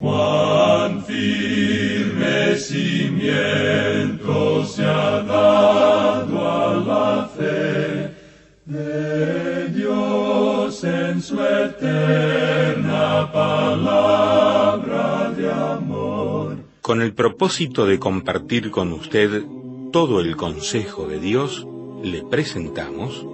Cuán firme cimiento se ha dado a la fe de Dios en su eterna palabra de amor. Con el propósito de compartir con usted todo el consejo de Dios, le presentamos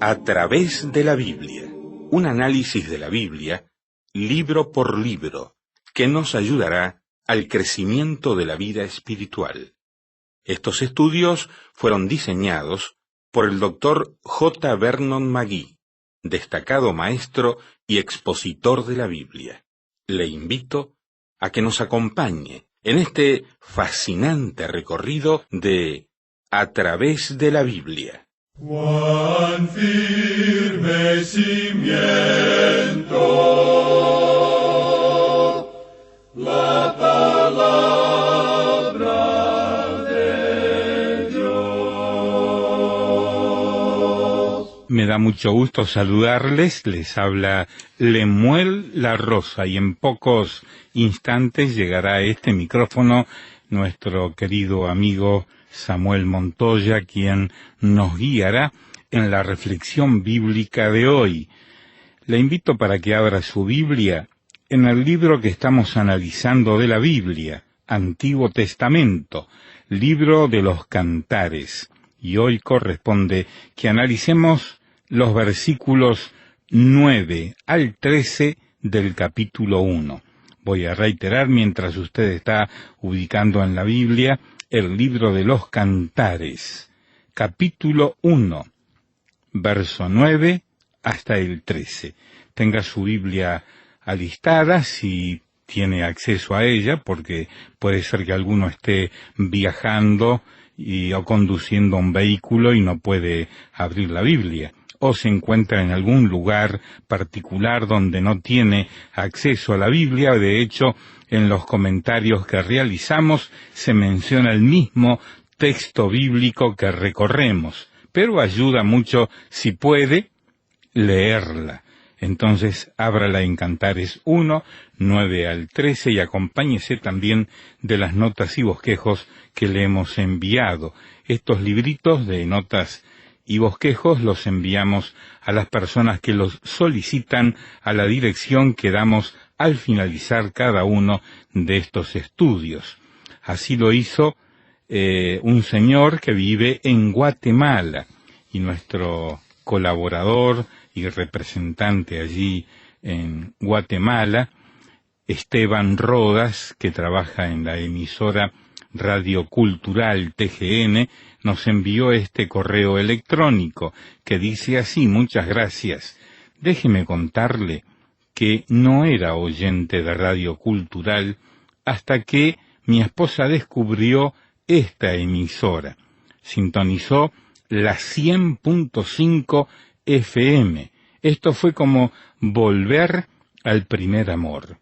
A través de la Biblia, un análisis de la Biblia, libro por libro, que nos ayudará al crecimiento de la vida espiritual. Estos estudios fueron diseñados por el Dr. J. Vernon McGee, destacado maestro y expositor de la Biblia. Le invito a que nos acompañe en este fascinante recorrido de A través de la Biblia. Cuán firme cimiento la palabra de Dios. Me da mucho gusto saludarles, les habla Lemuel La Rosa y en pocos instantes llegará a este micrófono nuestro querido amigo Samuel Montoya, quien nos guiará en la reflexión bíblica de hoy. Le invito para que abra su Biblia en el libro que estamos analizando de la Biblia, Antiguo Testamento, libro de los Cantares, y hoy corresponde que analicemos los versículos 9 al 13 del capítulo 1. Voy a reiterar mientras usted está ubicando en la Biblia el libro de los Cantares, capítulo 1, verso 9 hasta el 13. Tenga su Biblia alistada si tiene acceso a ella, porque puede ser que alguno esté viajando o conduciendo un vehículo y no puede abrir la Biblia, o se encuentra en algún lugar particular donde no tiene acceso a la Biblia. De hecho, en los comentarios que realizamos se menciona el mismo texto bíblico que recorremos, pero ayuda mucho si puede leerla. Entonces, ábrala en Cantares 1, 9 al 13 y acompáñese también de las notas y bosquejos que le hemos enviado. Estos libritos de notas y bosquejos los enviamos a las personas que los solicitan a la dirección que damos al finalizar cada uno de estos estudios. Así lo hizo un señor que vive en Guatemala, y nuestro colaborador y representante allí en Guatemala, Esteban Rodas, que trabaja en la emisora Radio Cultural TGN, nos envió este correo electrónico que dice así: muchas gracias. Déjeme contarle que no era oyente de Radio Cultural hasta que mi esposa descubrió esta emisora. Sintonizó la 100.5 FM. Esto fue como volver al primer amor.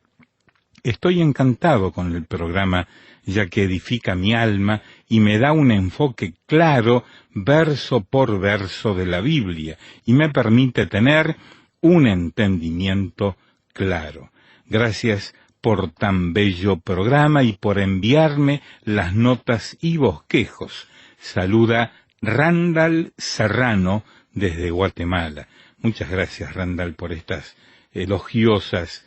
Estoy encantado con el programa, ya que edifica mi alma y me da un enfoque claro, verso por verso de la Biblia, y me permite tener un entendimiento claro. Gracias por tan bello programa y por enviarme las notas y bosquejos. Saluda Randall Serrano desde Guatemala. Muchas gracias, Randall, por estas elogiosas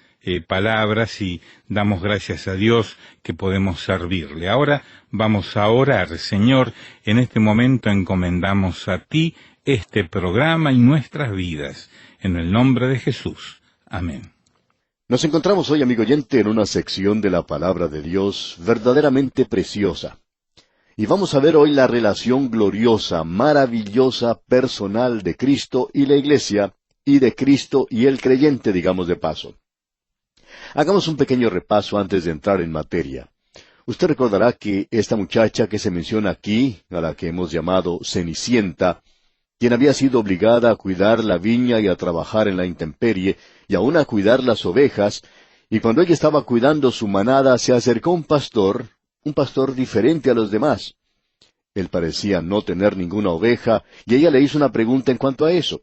palabras, y damos gracias a Dios que podemos servirle. Ahora vamos a orar. Señor, en este momento encomendamos a ti este programa y nuestras vidas. En el nombre de Jesús. Amén. Nos encontramos hoy, amigo oyente, en una sección de la Palabra de Dios verdaderamente preciosa. Y vamos a ver hoy la relación gloriosa, maravillosa, personal de Cristo y la Iglesia, y de Cristo y el creyente, digamos de paso. Hagamos un pequeño repaso antes de entrar en materia. Usted recordará que esta muchacha que se menciona aquí, a la que hemos llamado Cenicienta, quien había sido obligada a cuidar la viña y a trabajar en la intemperie, y aún a cuidar las ovejas, y cuando ella estaba cuidando su manada se acercó un pastor diferente a los demás. Él parecía no tener ninguna oveja, y ella le hizo una pregunta en cuanto a eso.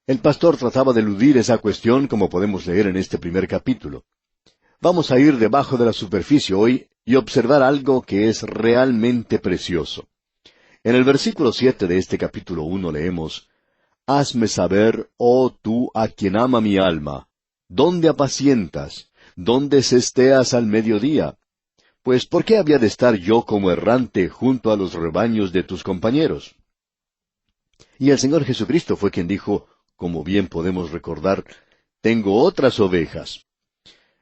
El pastor trataba de eludir esa cuestión, como podemos leer en este primer capítulo. Vamos a ir debajo de la superficie hoy y observar algo que es realmente precioso. En el versículo 7 de este capítulo 1 leemos: Hazme saber, oh tú a quien ama mi alma, ¿dónde apacientas? ¿Dónde cesteas al mediodía? Pues ¿por qué había de estar yo como errante junto a los rebaños de tus compañeros? Y el Señor Jesucristo fue quien dijo, como bien podemos recordar, tengo otras ovejas.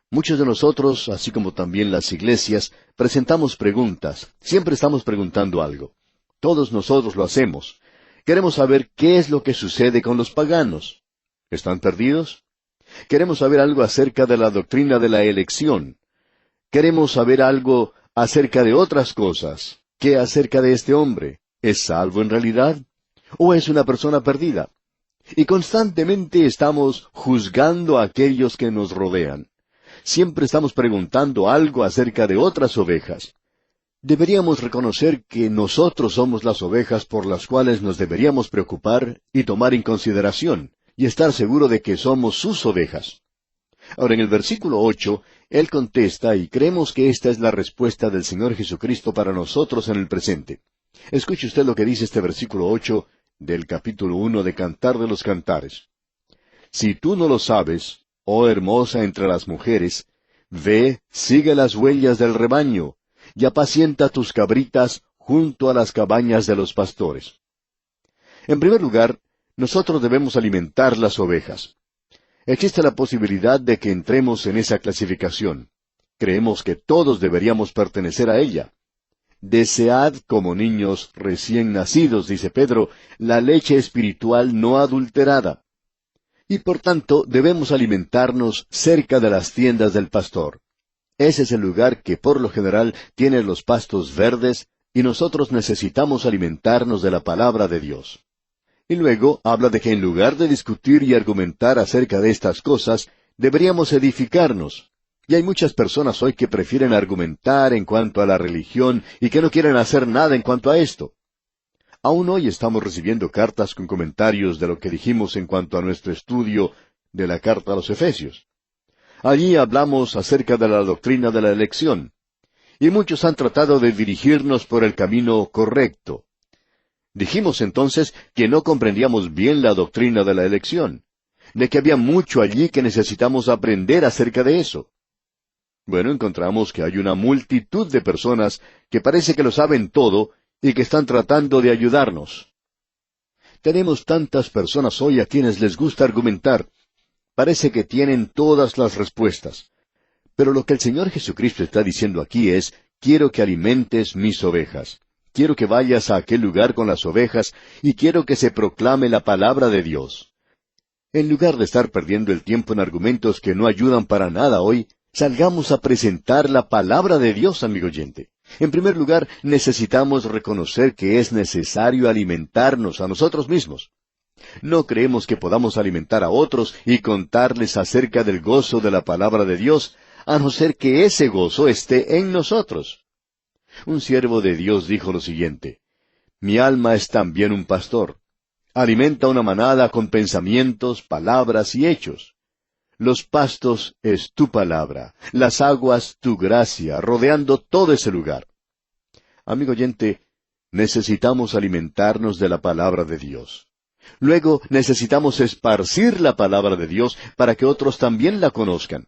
Muchos de nosotros, así como también las iglesias, presentamos preguntas. Siempre estamos preguntando algo. Todos nosotros lo hacemos. Queremos saber qué es lo que sucede con los paganos. ¿Están perdidos? Queremos saber algo acerca de la doctrina de la elección. Queremos saber algo acerca de otras cosas. ¿Qué acerca de este hombre? ¿Es salvo en realidad? ¿O es una persona perdida? Y constantemente estamos juzgando a aquellos que nos rodean. Siempre estamos preguntando algo acerca de otras ovejas. Deberíamos reconocer que nosotros somos las ovejas por las cuales nos deberíamos preocupar y tomar en consideración, y estar seguro de que somos sus ovejas. Ahora, en el versículo 8, Él contesta, y creemos que esta es la respuesta del Señor Jesucristo para nosotros en el presente. Escuche usted lo que dice este versículo 8 del capítulo 1 de Cantar de los Cantares. Si tú no lo sabes, oh hermosa entre las mujeres, ve, sigue las huellas del rebaño, y apacienta tus cabritas junto a las cabañas de los pastores. En primer lugar, nosotros debemos alimentar las ovejas. Existe la posibilidad de que entremos en esa clasificación. Creemos que todos deberíamos pertenecer a ella. Desead como niños recién nacidos, dice Pedro, la leche espiritual no adulterada. Y por tanto debemos alimentarnos cerca de las tiendas del pastor. Ese es el lugar que por lo general tiene los pastos verdes, y nosotros necesitamos alimentarnos de la palabra de Dios. Y luego habla de que en lugar de discutir y argumentar acerca de estas cosas, deberíamos edificarnos. Y hay muchas personas hoy que prefieren argumentar en cuanto a la religión y que no quieren hacer nada en cuanto a esto. Aún hoy estamos recibiendo cartas con comentarios de lo que dijimos en cuanto a nuestro estudio de la carta a los Efesios. Allí hablamos acerca de la doctrina de la elección, y muchos han tratado de dirigirnos por el camino correcto. Dijimos entonces que no comprendíamos bien la doctrina de la elección, de que había mucho allí que necesitamos aprender acerca de eso. Bueno, encontramos que hay una multitud de personas que parece que lo saben todo y que están tratando de ayudarnos. Tenemos tantas personas hoy a quienes les gusta argumentar. Parece que tienen todas las respuestas. Pero lo que el Señor Jesucristo está diciendo aquí es, quiero que alimentes mis ovejas. Quiero que vayas a aquel lugar con las ovejas y quiero que se proclame la palabra de Dios. En lugar de estar perdiendo el tiempo en argumentos que no ayudan para nada hoy, salgamos a presentar la palabra de Dios, amigo oyente. En primer lugar, necesitamos reconocer que es necesario alimentarnos a nosotros mismos. No creemos que podamos alimentar a otros y contarles acerca del gozo de la palabra de Dios, a no ser que ese gozo esté en nosotros. Un siervo de Dios dijo lo siguiente: mi alma es también un pastor. Alimenta una manada con pensamientos, palabras y hechos. Los pastos es tu palabra, las aguas tu gracia, rodeando todo ese lugar. Amigo oyente, necesitamos alimentarnos de la palabra de Dios. Luego necesitamos esparcir la palabra de Dios para que otros también la conozcan.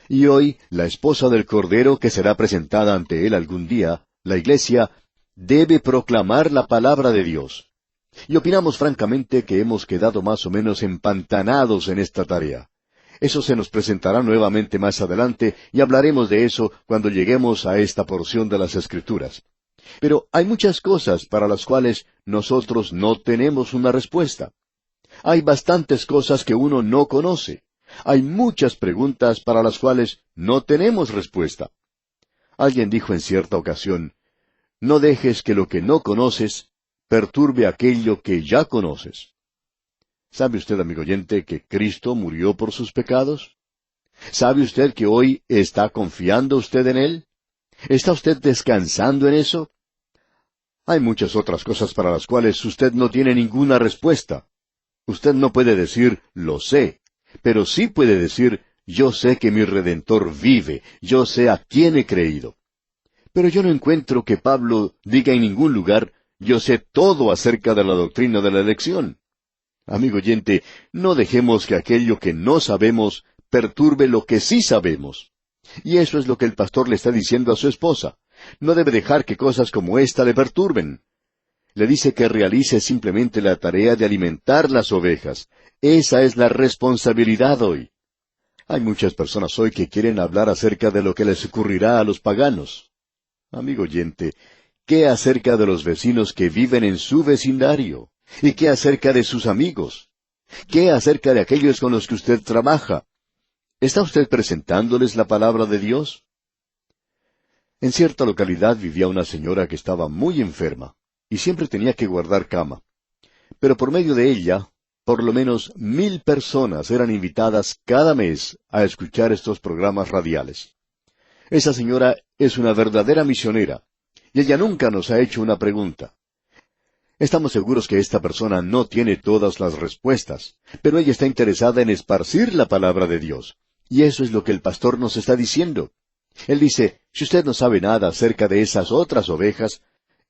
Y hoy, la esposa del Cordero que será presentada ante Él algún día, la Iglesia, debe proclamar la palabra de Dios. Y opinamos francamente que hemos quedado más o menos empantanados en esta tarea. Eso se nos presentará nuevamente más adelante y hablaremos de eso cuando lleguemos a esta porción de las Escrituras. Pero hay muchas cosas para las cuales nosotros no tenemos una respuesta. Hay bastantes cosas que uno no conoce. Hay muchas preguntas para las cuales no tenemos respuesta. Alguien dijo en cierta ocasión, no dejes que lo que no conoces perturbe aquello que ya conoces. ¿Sabe usted, amigo oyente, que Cristo murió por sus pecados? ¿Sabe usted que hoy está confiando usted en Él? ¿Está usted descansando en eso? Hay muchas otras cosas para las cuales usted no tiene ninguna respuesta. Usted no puede decir, lo sé, pero sí puede decir, Yo sé que mi Redentor vive, yo sé a quién he creído. Pero yo no encuentro que Pablo diga en ningún lugar, yo sé todo acerca de la doctrina de la elección. Amigo oyente, no dejemos que aquello que no sabemos perturbe lo que sí sabemos. Y eso es lo que el pastor le está diciendo a su esposa. No debe dejar que cosas como esta le perturben. Le dice que realice simplemente la tarea de alimentar las ovejas. Esa es la responsabilidad hoy. Hay muchas personas hoy que quieren hablar acerca de lo que les ocurrirá a los paganos. Amigo oyente, ¿qué acerca de los vecinos que viven en su vecindario? ¿Y qué acerca de sus amigos? ¿Qué acerca de aquellos con los que usted trabaja? ¿Está usted presentándoles la palabra de Dios? En cierta localidad vivía una señora que estaba muy enferma, y siempre tenía que guardar cama. Pero por medio de ella, por lo menos 1,000 personas eran invitadas cada mes a escuchar estos programas radiales. Esa señora es una verdadera misionera, y ella nunca nos ha hecho una pregunta. Estamos seguros que esta persona no tiene todas las respuestas, pero ella está interesada en esparcir la palabra de Dios. Y eso es lo que el pastor nos está diciendo. Él dice, si usted no sabe nada acerca de esas otras ovejas,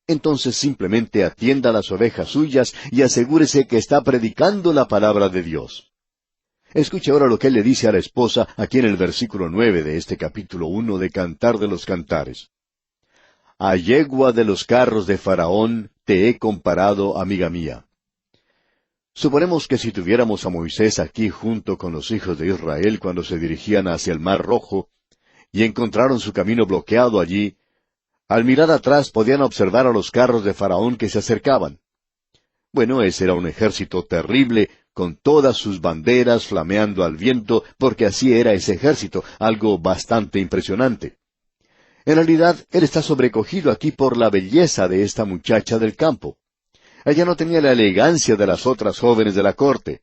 entonces simplemente atienda a las ovejas suyas y asegúrese que está predicando la palabra de Dios. Escuche ahora lo que él le dice a la esposa aquí en el versículo 9 de este capítulo 1 de Cantar de los Cantares. A yegua de los carros de Faraón te he comparado, amiga mía. Suponemos que si tuviéramos a Moisés aquí junto con los hijos de Israel cuando se dirigían hacia el Mar Rojo, y encontraron su camino bloqueado allí, al mirar atrás podían observar a los carros de Faraón que se acercaban. Bueno, ese era un ejército terrible, con todas sus banderas flameando al viento, porque así era ese ejército, algo bastante impresionante. En realidad, él está sobrecogido aquí por la belleza de esta muchacha del campo. Ella no tenía la elegancia de las otras jóvenes de la corte.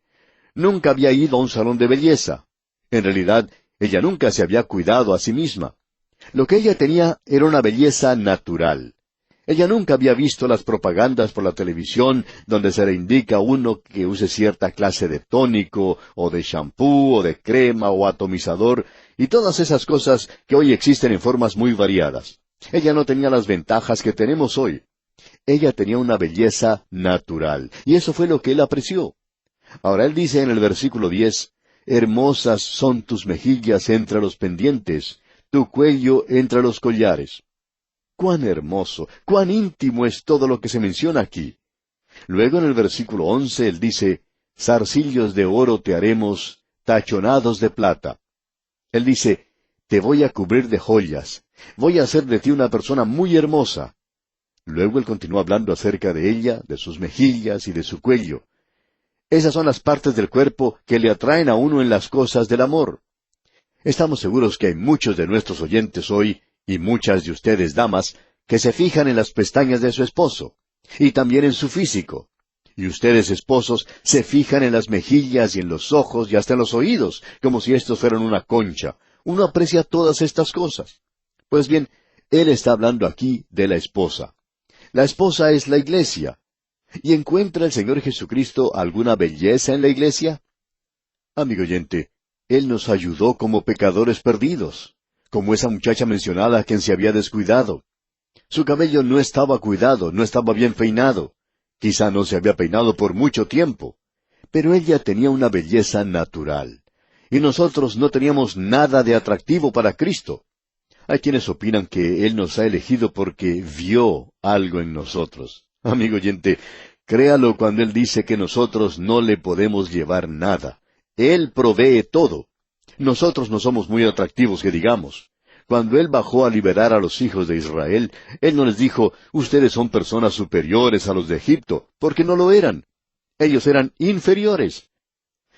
Nunca había ido a un salón de belleza. En realidad, ella nunca se había cuidado a sí misma. Lo que ella tenía era una belleza natural. Ella nunca había visto las propagandas por la televisión donde se le indica a uno que use cierta clase de tónico, o de champú, o de crema, o atomizador, y todas esas cosas que hoy existen en formas muy variadas. Ella no tenía las ventajas que tenemos hoy. Ella tenía una belleza natural, y eso fue lo que él apreció. Ahora él dice en el versículo 10, hermosas son tus mejillas entre los pendientes, tu cuello entre los collares. ¡Cuán hermoso, cuán íntimo es todo lo que se menciona aquí! Luego en el versículo 11 él dice, zarcillos de oro te haremos, tachonados de plata. Él dice, te voy a cubrir de joyas, voy a hacer de ti una persona muy hermosa. Luego él continúa hablando acerca de ella, de sus mejillas y de su cuello. Esas son las partes del cuerpo que le atraen a uno en las cosas del amor. Estamos seguros que hay muchos de nuestros oyentes hoy, y muchas de ustedes, damas, que se fijan en las pestañas de su esposo, y también en su físico. Y ustedes, esposos, se fijan en las mejillas y en los ojos y hasta en los oídos, como si estos fueran una concha. Uno aprecia todas estas cosas. Pues bien, él está hablando aquí de la esposa. La esposa es la iglesia. ¿Y encuentra el Señor Jesucristo alguna belleza en la iglesia? Amigo oyente, Él nos ayudó como pecadores perdidos, como esa muchacha mencionada a quien se había descuidado. Su cabello no estaba cuidado, no estaba bien peinado. Quizá no se había peinado por mucho tiempo. Pero ella tenía una belleza natural. Y nosotros no teníamos nada de atractivo para Cristo. Hay quienes opinan que Él nos ha elegido porque vio algo en nosotros. Amigo oyente, créalo cuando Él dice que nosotros no le podemos llevar nada. Él provee todo. Nosotros no somos muy atractivos, que digamos. Cuando Él bajó a liberar a los hijos de Israel, Él no les dijo, ustedes son personas superiores a los de Egipto, porque no lo eran. Ellos eran inferiores.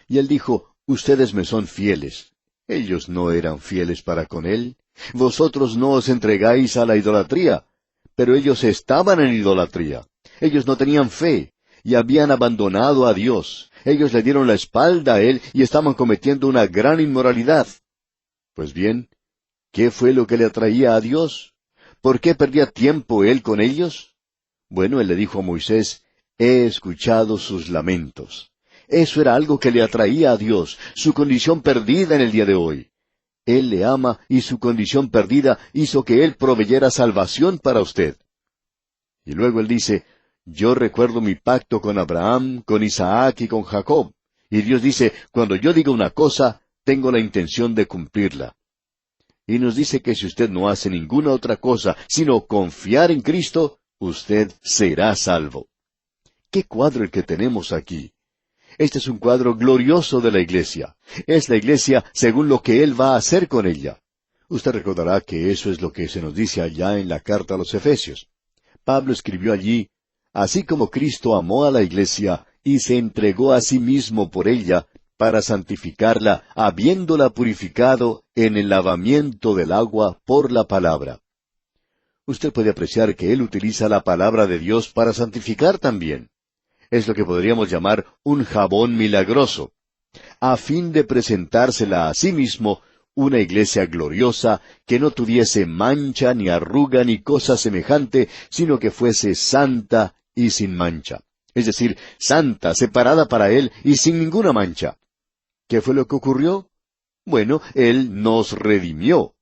Y Él dijo, ustedes me son fieles. Ellos no eran fieles para con Él. Vosotros no os entregáis a la idolatría. Pero ellos estaban en idolatría. Ellos no tenían fe, y habían abandonado a Dios. Ellos le dieron la espalda a Él y estaban cometiendo una gran inmoralidad. Pues bien, ¿qué fue lo que le atraía a Dios? ¿Por qué perdía tiempo Él con ellos? Bueno, Él le dijo a Moisés, he escuchado sus lamentos. Eso era algo que le atraía a Dios, su condición perdida en el día de hoy. Él le ama y su condición perdida hizo que Él proveyera salvación para usted. Y luego Él dice, yo recuerdo mi pacto con Abraham, con Isaac y con Jacob. Y Dios dice, cuando yo diga una cosa, tengo la intención de cumplirla. Y nos dice que si usted no hace ninguna otra cosa, sino confiar en Cristo, usted será salvo. ¡Qué cuadro el que tenemos aquí! Este es un cuadro glorioso de la iglesia. Es la iglesia según lo que Él va a hacer con ella. Usted recordará que eso es lo que se nos dice allá en la carta a los Efesios. Pablo escribió allí, así como Cristo amó a la iglesia y se entregó a sí mismo por ella, para santificarla, habiéndola purificado en el lavamiento del agua por la palabra. Usted puede apreciar que Él utiliza la palabra de Dios para santificar también. Es lo que podríamos llamar un jabón milagroso, a fin de presentársela a sí mismo una iglesia gloriosa que no tuviese mancha, ni arruga, ni cosa semejante, sino que fuese santa y sin mancha. Es decir, santa, separada para Él y sin ninguna mancha. ¿Qué fue lo que ocurrió? Bueno, Él nos redimió.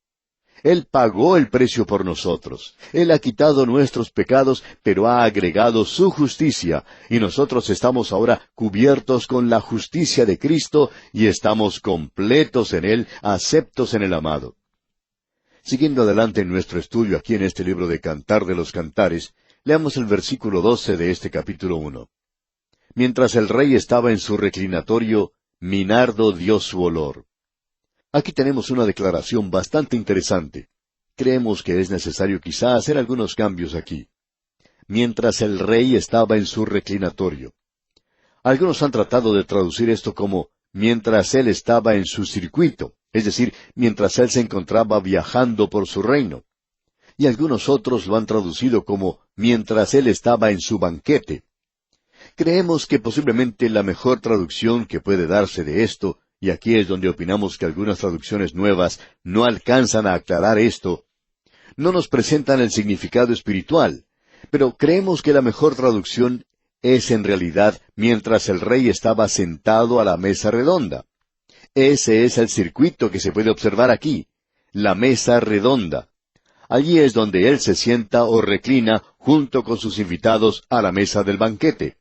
Él pagó el precio por nosotros. Él ha quitado nuestros pecados, pero ha agregado su justicia, y nosotros estamos ahora cubiertos con la justicia de Cristo, y estamos completos en Él, aceptos en el amado. Siguiendo adelante en nuestro estudio aquí en este libro de Cantar de los Cantares, leamos el versículo 12 de este capítulo 1. Mientras el rey estaba en su reclinatorio, mi nardo dio su olor. Aquí tenemos una declaración bastante interesante. Creemos que es necesario quizá hacer algunos cambios aquí. Mientras el rey estaba en su reclinatorio. Algunos han tratado de traducir esto como mientras él estaba en su circuito, es decir, mientras él se encontraba viajando por su reino. Y algunos otros lo han traducido como mientras él estaba en su banquete. Creemos que posiblemente la mejor traducción que puede darse de esto, y aquí es donde opinamos que algunas traducciones nuevas no alcanzan a aclarar esto, no nos presentan el significado espiritual, pero creemos que la mejor traducción es en realidad mientras el rey estaba sentado a la mesa redonda. Ese es el circuito que se puede observar aquí, la mesa redonda. Allí es donde él se sienta o reclina junto con sus invitados a la mesa del banquete.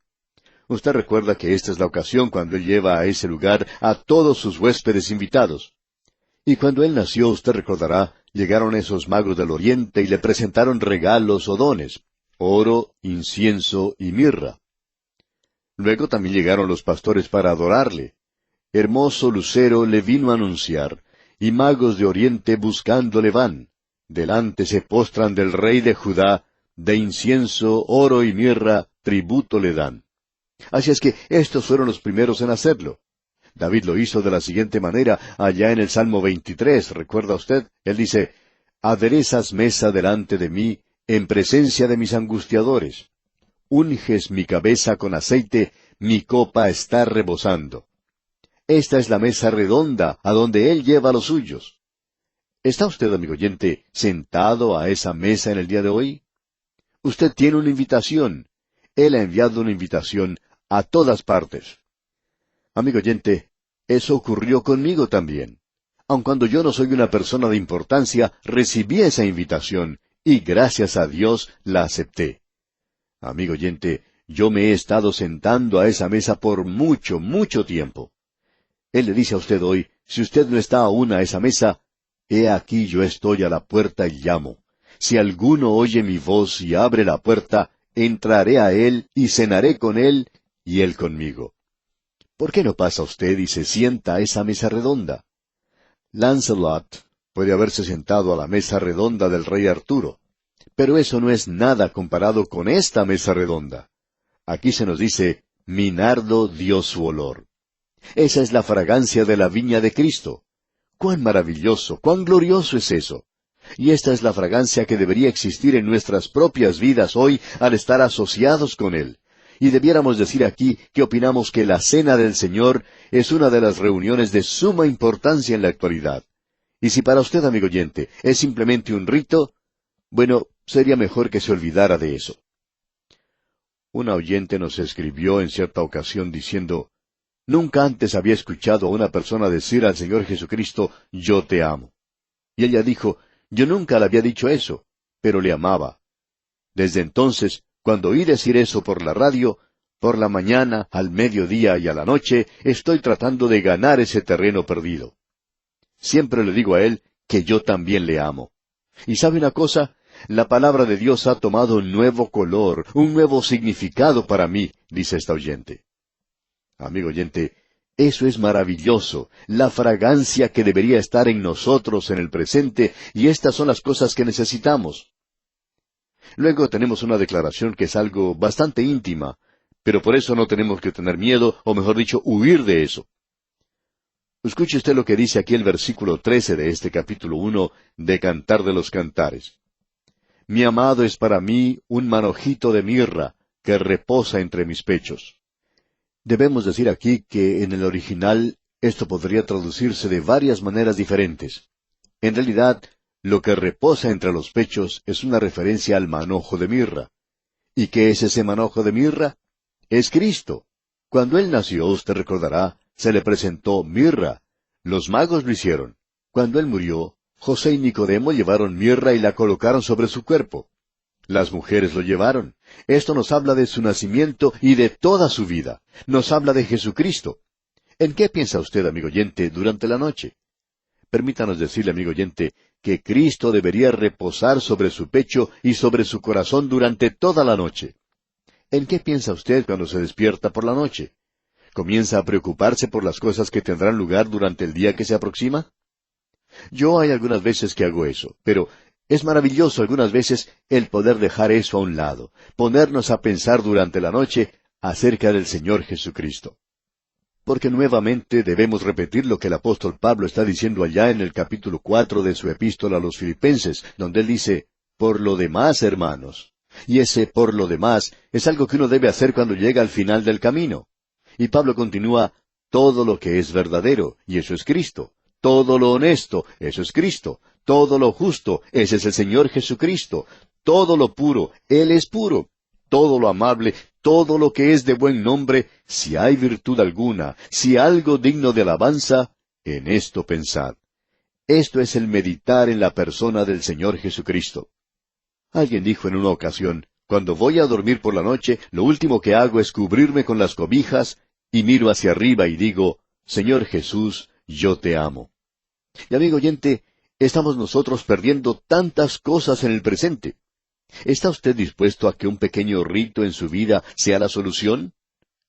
Usted recuerda que esta es la ocasión cuando él lleva a ese lugar a todos sus huéspedes invitados. Y cuando él nació, usted recordará, llegaron esos magos del oriente y le presentaron regalos o dones, oro, incienso y mirra. Luego también llegaron los pastores para adorarle. Hermoso lucero le vino a anunciar, y magos de oriente buscándole van. Delante se postran del rey de Judá, de incienso, oro y mirra, tributo le dan. Así es que estos fueron los primeros en hacerlo. David lo hizo de la siguiente manera, allá en el Salmo 23, ¿recuerda usted? Él dice, aderezas mesa delante de mí, en presencia de mis angustiadores. Unges mi cabeza con aceite, mi copa está rebosando. Esta es la mesa redonda, a donde Él lleva a los suyos. ¿Está usted, amigo oyente, sentado a esa mesa en el día de hoy? Usted tiene una invitación. Él ha enviado una invitación a todas partes. Amigo oyente, eso ocurrió conmigo también. Aun cuando yo no soy una persona de importancia, recibí esa invitación, y gracias a Dios la acepté. Amigo oyente, yo me he estado sentando a esa mesa por mucho, mucho tiempo. Él le dice a usted hoy, si usted no está aún a esa mesa, he aquí yo estoy a la puerta y llamo. Si alguno oye mi voz y abre la puerta, entraré a él y cenaré con él y él conmigo. ¿Por qué no pasa usted y se sienta a esa mesa redonda? Lancelot puede haberse sentado a la mesa redonda del rey Arturo, pero eso no es nada comparado con esta mesa redonda. Aquí se nos dice, mi nardo dio su olor. Esa es la fragancia de la viña de Cristo. ¡Cuán maravilloso, cuán glorioso es eso! Y esta es la fragancia que debería existir en nuestras propias vidas hoy al estar asociados con Él. Y debiéramos decir aquí que opinamos que la Cena del Señor es una de las reuniones de suma importancia en la actualidad. Y si para usted, amigo oyente, es simplemente un rito, bueno, sería mejor que se olvidara de eso. Una oyente nos escribió en cierta ocasión diciendo, Nunca antes había escuchado a una persona decir al Señor Jesucristo, yo te amo. Y ella dijo, yo nunca le había dicho eso, pero le amaba. Desde entonces, cuando oí decir eso por la radio, por la mañana, al mediodía y a la noche, estoy tratando de ganar ese terreno perdido. Siempre le digo a él que yo también le amo. ¿Y sabe una cosa? La palabra de Dios ha tomado un nuevo color, un nuevo significado para mí, dice esta oyente. Amigo oyente, eso es maravilloso, la fragancia que debería estar en nosotros en el presente, y estas son las cosas que necesitamos. Luego tenemos una declaración que es algo bastante íntima, pero por eso no tenemos que tener miedo, o mejor dicho, huir de eso. Escuche usted lo que dice aquí el versículo 13 de este capítulo 1 de Cantar de los Cantares. Mi amado es para mí un manojito de mirra que reposa entre mis pechos. Debemos decir aquí que en el original esto podría traducirse de varias maneras diferentes. En realidad, lo que reposa entre los pechos es una referencia al manojo de mirra. ¿Y qué es ese manojo de mirra? Es Cristo. Cuando Él nació, usted recordará, se le presentó mirra. Los magos lo hicieron. Cuando Él murió, José y Nicodemo llevaron mirra y la colocaron sobre su cuerpo. Las mujeres lo llevaron. Esto nos habla de su nacimiento y de toda su vida. Nos habla de Jesucristo. ¿En qué piensa usted, amigo oyente, durante la noche? Permítanos decirle, amigo oyente, que Cristo debería reposar sobre su pecho y sobre su corazón durante toda la noche. ¿En qué piensa usted cuando se despierta por la noche? ¿Comienza a preocuparse por las cosas que tendrán lugar durante el día que se aproxima? Yo hay algunas veces que hago eso, pero es maravilloso algunas veces el poder dejar eso a un lado, ponernos a pensar durante la noche acerca del Señor Jesucristo. Porque nuevamente debemos repetir lo que el apóstol Pablo está diciendo allá en el capítulo 4 de su epístola a los Filipenses, donde él dice, por lo demás, hermanos. Y ese por lo demás es algo que uno debe hacer cuando llega al final del camino. Y Pablo continúa, todo lo que es verdadero, y eso es Cristo. Todo lo honesto, eso es Cristo. Todo lo justo, ese es el Señor Jesucristo. Todo lo puro, Él es puro. Todo lo amable, todo lo que es de buen nombre, si hay virtud alguna, si algo digno de alabanza, en esto pensad. Esto es el meditar en la persona del Señor Jesucristo. Alguien dijo en una ocasión, cuando voy a dormir por la noche, lo último que hago es cubrirme con las cobijas y miro hacia arriba y digo, Señor Jesús, yo te amo. Y amigo oyente, estamos nosotros perdiendo tantas cosas en el presente. ¿Está usted dispuesto a que un pequeño rito en su vida sea la solución?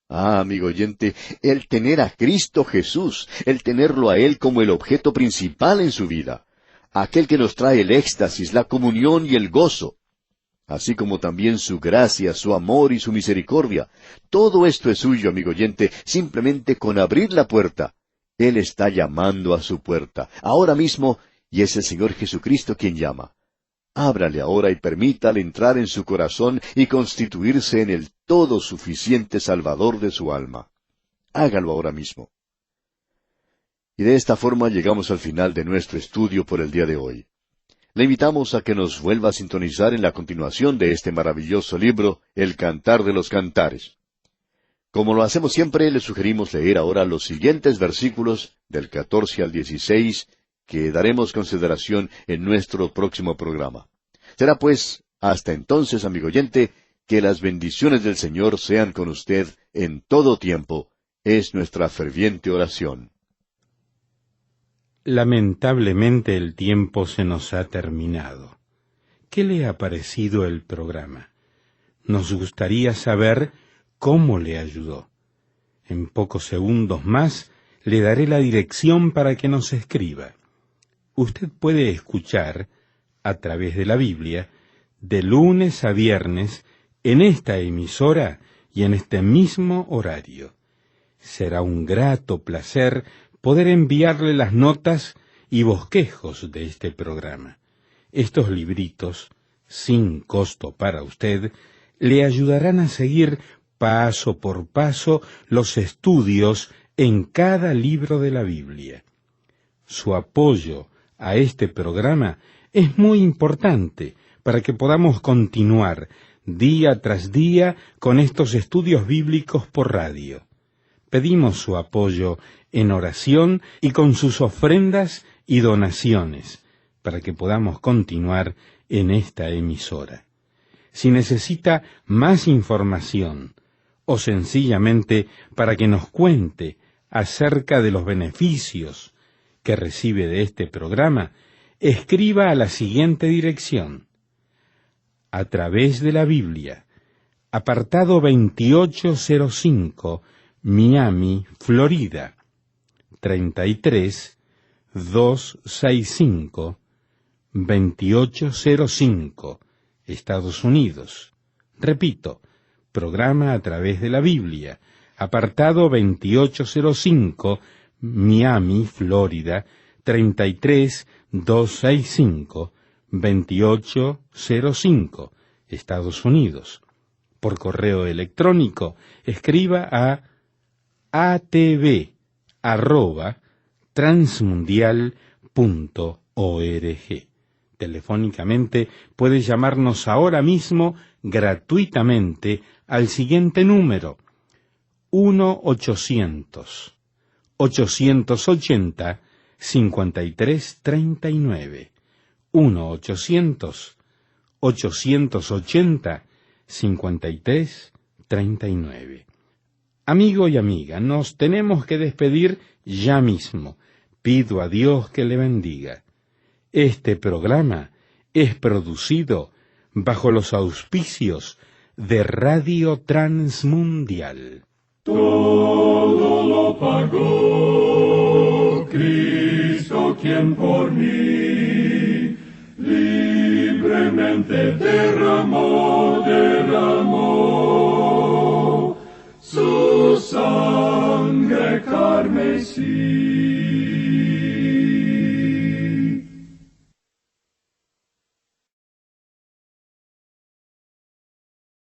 Ah, amigo oyente, el tener a Cristo Jesús, el tenerlo a Él como el objeto principal en su vida, aquel que nos trae el éxtasis, la comunión y el gozo, así como también su gracia, su amor y su misericordia. Todo esto es suyo, amigo oyente, simplemente con abrir la puerta. Él está llamando a su puerta, ahora mismo, y es el Señor Jesucristo quien llama. Ábrale ahora y permítale entrar en su corazón y constituirse en el todo suficiente Salvador de su alma. Hágalo ahora mismo. Y de esta forma llegamos al final de nuestro estudio por el día de hoy. Le invitamos a que nos vuelva a sintonizar en la continuación de este maravilloso libro, El Cantar de los Cantares. Como lo hacemos siempre, le sugerimos leer ahora los siguientes versículos del 14 al 16, que daremos consideración en nuestro próximo programa. Será pues, hasta entonces, amigo oyente, que las bendiciones del Señor sean con usted en todo tiempo, es nuestra ferviente oración. Lamentablemente el tiempo se nos ha terminado. ¿Qué le ha parecido el programa? Nos gustaría saber cómo le ayudó. En pocos segundos más le daré la dirección para que nos escriba. Usted puede escuchar, a través de la Biblia, de lunes a viernes, en esta emisora y en este mismo horario. Será un grato placer poder enviarle las notas y bosquejos de este programa. Estos libritos, sin costo para usted, le ayudarán a seguir paso por paso los estudios en cada libro de la Biblia. Su apoyo a este programa es muy importante para que podamos continuar día tras día con estos estudios bíblicos por radio. Pedimos su apoyo en oración y con sus ofrendas y donaciones para que podamos continuar en esta emisora. Si necesita más información o sencillamente para que nos cuente acerca de los beneficios que recibe de este programa, escriba a la siguiente dirección: A través de la Biblia, apartado 2805, Miami, Florida, 33265, 2805, Estados Unidos. Repito, programa A través de la Biblia, apartado 2805, Miami, Florida, 33265, 2805, Estados Unidos. Por correo electrónico, escriba a atv@transmundial.org. Telefónicamente puede llamarnos ahora mismo gratuitamente al siguiente número: 1-800-880-5339. 1-800-880-5339. Amigo y amiga, nos tenemos que despedir ya mismo. Pido a Dios que le bendiga. Este programa es producido bajo los auspicios de Radio Transmundial. Todo lo pagó Cristo, quien por mí libremente derramó su sangre carmesí.